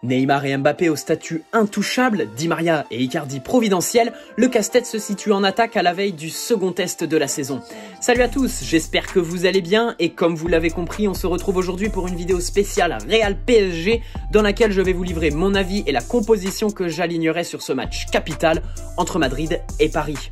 Neymar et Mbappé au statut intouchable, Di Maria et Icardi providentiel, le casse-tête se situe en attaque à la veille du second test de la saison. Salut à tous, j'espère que vous allez bien et comme vous l'avez compris, on se retrouve aujourd'hui pour une vidéo spéciale Real PSG dans laquelle je vais vous livrer mon avis et la composition que j'alignerai sur ce match capital entre Madrid et Paris.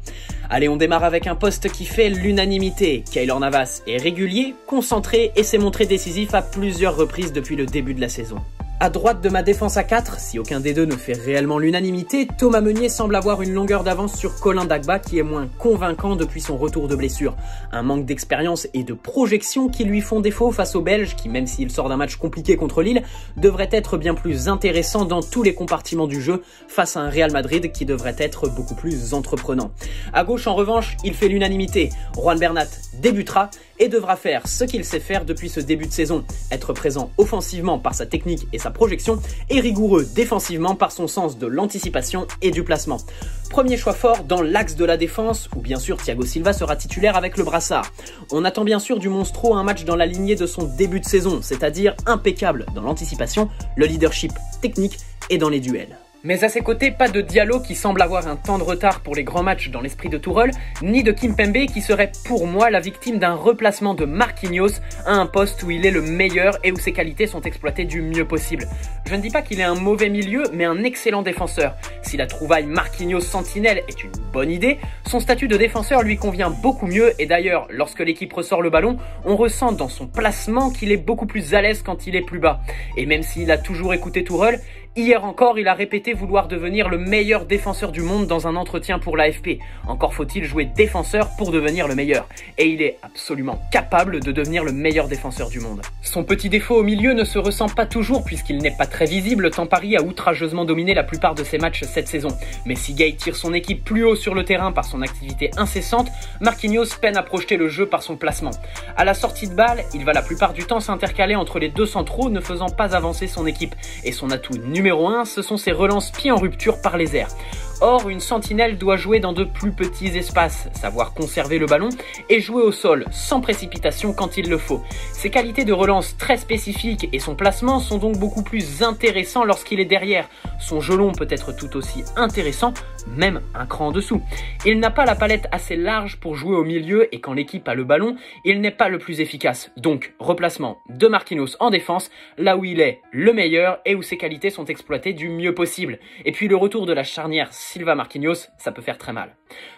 Allez, on démarre avec un poste qui fait l'unanimité. Keylor Navas est régulier, concentré et s'est montré décisif à plusieurs reprises depuis le début de la saison. À droite de ma défense à 4, si aucun des deux ne fait réellement l'unanimité, Thomas Meunier semble avoir une longueur d'avance sur Colin Dagba qui est moins convaincant depuis son retour de blessure. Un manque d'expérience et de projection qui lui font défaut face aux Belges qui, même s'il sort d'un match compliqué contre Lille, devrait être bien plus intéressant dans tous les compartiments du jeu face à un Real Madrid qui devrait être beaucoup plus entreprenant. À gauche, en revanche, il fait l'unanimité. Juan Bernat débutera et devra faire ce qu'il sait faire depuis ce début de saison, être présent offensivement par sa technique et sa projection et rigoureux défensivement par son sens de l'anticipation et du placement. Premier choix fort dans l'axe de la défense où bien sûr Thiago Silva sera titulaire avec le brassard. On attend bien sûr du Monstro un match dans la lignée de son début de saison, c'est-à-dire impeccable dans l'anticipation, le leadership technique et dans les duels. Mais à ses côtés, pas de Diallo qui semble avoir un temps de retard pour les grands matchs dans l'esprit de Tourelle, ni de Kimpembe qui serait pour moi la victime d'un replacement de Marquinhos à un poste où il est le meilleur et où ses qualités sont exploitées du mieux possible. Je ne dis pas qu'il est un mauvais milieu, mais un excellent défenseur. Si la trouvaille Marquinhos-Sentinelle est une bonne idée, son statut de défenseur lui convient beaucoup mieux et d'ailleurs, lorsque l'équipe ressort le ballon, on ressent dans son placement qu'il est beaucoup plus à l'aise quand il est plus bas. Et même s'il a toujours écouté Tourelle, hier encore, il a répété vouloir devenir le meilleur défenseur du monde dans un entretien pour l'AFP. Encore faut-il jouer défenseur pour devenir le meilleur. Et il est absolument capable de devenir le meilleur défenseur du monde. Son petit défaut au milieu ne se ressent pas toujours puisqu'il n'est pas très visible tant Paris a outrageusement dominé la plupart de ses matchs cette saison. Mais si Gay tire son équipe plus haut sur le terrain par son activité incessante, Marquinhos peine à projeter le jeu par son placement. À la sortie de balle, il va la plupart du temps s'intercaler entre les deux centraux ne faisant pas avancer son équipe. Et son atout numéro 1, ce sont ses relances pieds en rupture par les airs. Or, une sentinelle doit jouer dans de plus petits espaces, savoir conserver le ballon et jouer au sol, sans précipitation quand il le faut. Ses qualités de relance très spécifiques et son placement sont donc beaucoup plus intéressants lorsqu'il est derrière. Son jeu long peut être tout aussi intéressant, même un cran en dessous. Il n'a pas la palette assez large pour jouer au milieu et quand l'équipe a le ballon, il n'est pas le plus efficace. Donc, replacement de Marquinhos en défense, là où il est le meilleur et où ses qualités sont exploitées du mieux possible. Et puis le retour de la charnière Silva-Marquinhos, ça peut faire très mal.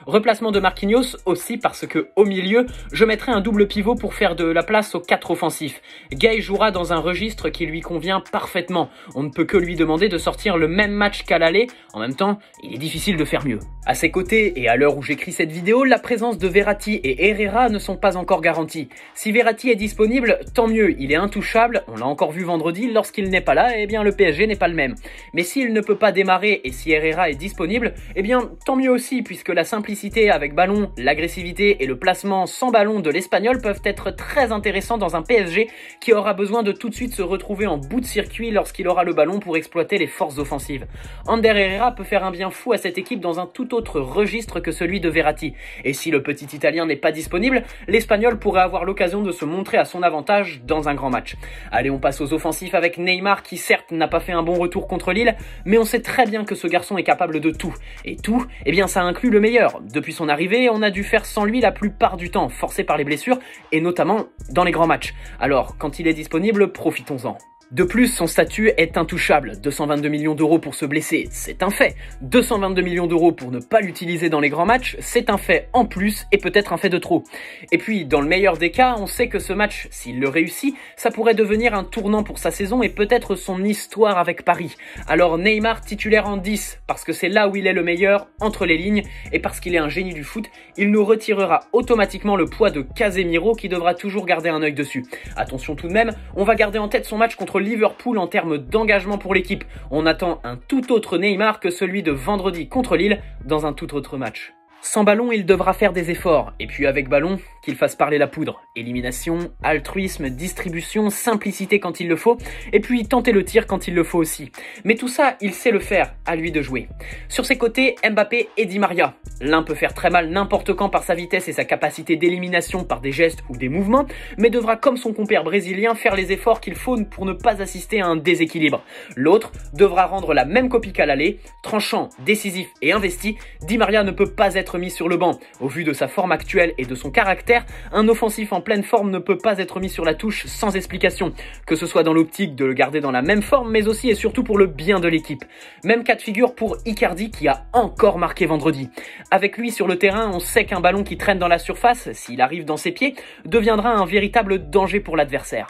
Replacement de Marquinhos aussi parce que au milieu, je mettrai un double pivot pour faire de la place aux 4 offensifs. Gay jouera dans un registre qui lui convient parfaitement. On ne peut que lui demander de sortir le même match qu'à l'aller. En même temps, il est difficile de faire mieux. À ses côtés, et à l'heure où j'écris cette vidéo, la présence de Verratti et Herrera ne sont pas encore garanties. Si Verratti est disponible, tant mieux, il est intouchable, on l'a encore vu vendredi, lorsqu'il n'est pas là, eh bien le PSG n'est pas le même. Mais s'il ne peut pas démarrer et si Herrera est disponible, eh bien tant mieux aussi puisque la simplicité avec ballon, l'agressivité et le placement sans ballon de l'Espagnol peuvent être très intéressants dans un PSG qui aura besoin de tout de suite se retrouver en bout de circuit lorsqu'il aura le ballon pour exploiter les forces offensives. Ander Herrera peut faire un bien fou à cette équipe dans un tout autre registre que celui de Verratti. Et si le petit Italien n'est pas disponible, l'Espagnol pourrait avoir l'occasion de se montrer à son avantage dans un grand match. Allez, on passe aux offensifs avec Neymar qui certes n'a pas fait un bon retour contre Lille, mais on sait très bien que ce garçon est capable de tout. Et tout, eh bien ça inclut le meilleur. Depuis son arrivée, on a dû faire sans lui la plupart du temps, forcé par les blessures, et notamment dans les grands matchs. Alors, quand il est disponible, profitons-en. De plus, son statut est intouchable. 222 millions d'euros pour se blesser, c'est un fait. 222 millions d'euros pour ne pas l'utiliser dans les grands matchs, c'est un fait en plus et peut-être un fait de trop. Et puis, dans le meilleur des cas, on sait que ce match, s'il le réussit, ça pourrait devenir un tournant pour sa saison et peut-être son histoire avec Paris. Alors Neymar titulaire en 10, parce que c'est là où il est le meilleur, entre les lignes, et parce qu'il est un génie du foot, il nous retirera automatiquement le poids de Casemiro qui devra toujours garder un œil dessus. Attention tout de même, on va garder en tête son match contre Liverpool en termes d'engagement pour l'équipe. On attend un tout autre Neymar que celui de vendredi contre Lille dans un tout autre match. Sans ballon, il devra faire des efforts, et puis avec ballon, qu'il fasse parler la poudre. Élimination, altruisme, distribution, simplicité quand il le faut, et puis tenter le tir quand il le faut aussi. Mais tout ça, il sait le faire, à lui de jouer. Sur ses côtés, Mbappé et Di Maria. L'un peut faire très mal n'importe quand par sa vitesse et sa capacité d'élimination par des gestes ou des mouvements, mais devra comme son compère brésilien faire les efforts qu'il faut pour ne pas assister à un déséquilibre. L'autre devra rendre la même copie qu'à l'aller, tranchant, décisif et investi. Di Maria ne peut pas être mis sur le banc. Au vu de sa forme actuelle et de son caractère, un offensif en pleine forme ne peut pas être mis sur la touche sans explication, que ce soit dans l'optique de le garder dans la même forme, mais aussi et surtout pour le bien de l'équipe. Même cas de figure pour Icardi qui a encore marqué vendredi. Avec lui sur le terrain, on sait qu'un ballon qui traîne dans la surface, s'il arrive dans ses pieds, deviendra un véritable danger pour l'adversaire.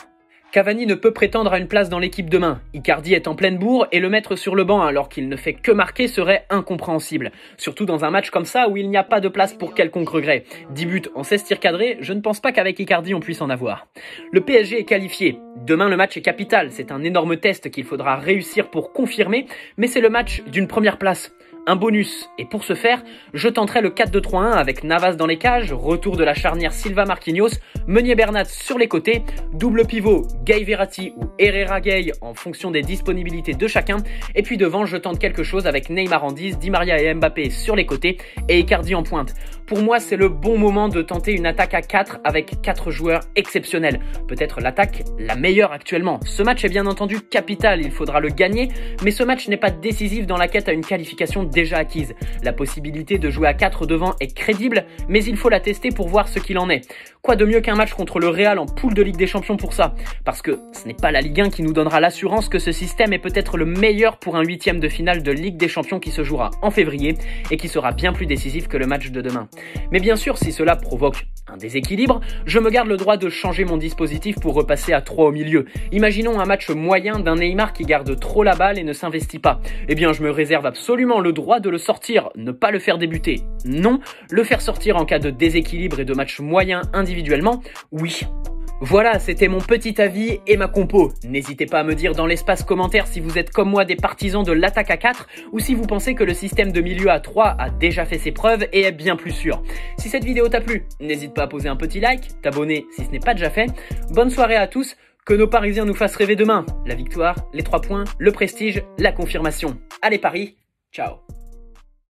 Cavani ne peut prétendre à une place dans l'équipe demain. Icardi est en pleine bourre et le mettre sur le banc alors qu'il ne fait que marquer serait incompréhensible. Surtout dans un match comme ça où il n'y a pas de place pour quelconque regret. 10 buts en 16 tirs cadrés, je ne pense pas qu'avec Icardi on puisse en avoir. Le PSG est qualifié. Demain le match est capital, c'est un énorme test qu'il faudra réussir pour confirmer, mais c'est le match d'une première place. Un bonus, et pour ce faire, je tenterai le 4-2-3-1 avec Navas dans les cages, retour de la charnière Silva-Marquinhos, Meunier-Bernat sur les côtés, double pivot Gay-Verratti ou Herrera-Gay en fonction des disponibilités de chacun, et puis devant je tente quelque chose avec Neymar en 10, Di Maria et Mbappé sur les côtés et Icardi en pointe. Pour moi c'est le bon moment de tenter une attaque à 4 avec 4 joueurs exceptionnels, peut-être l'attaque la meilleure actuellement. Ce match est bien entendu capital, il faudra le gagner, mais ce match n'est pas décisif dans la quête à une qualification déjà acquise. La possibilité de jouer à 4 devant est crédible, mais il faut la tester pour voir ce qu'il en est. Quoi de mieux qu'un match contre le Real en poule de Ligue des Champions pour ça? Parce que ce n'est pas la Ligue 1 qui nous donnera l'assurance que ce système est peut-être le meilleur pour un 8e de finale de Ligue des Champions qui se jouera en février et qui sera bien plus décisif que le match de demain. Mais bien sûr, si cela provoque un déséquilibre, je me garde le droit de changer mon dispositif pour repasser à 3 au milieu. Imaginons un match moyen d'un Neymar qui garde trop la balle et ne s'investit pas. Eh bien, je me réserve absolument le droit de le sortir, ne pas le faire débuter. Non, le faire sortir en cas de déséquilibre et de match moyen individuellement, oui. Voilà, c'était mon petit avis et ma compo. N'hésitez pas à me dire dans l'espace commentaire si vous êtes comme moi des partisans de l'attaque à 4 ou si vous pensez que le système de milieu à 3 a déjà fait ses preuves et est bien plus sûr. Si cette vidéo t'a plu, n'hésite pas à poser un petit like, t'abonner si ce n'est pas déjà fait. Bonne soirée à tous, que nos Parisiens nous fassent rêver demain. La victoire, les 3 points, le prestige, la confirmation. Allez Paris, ciao.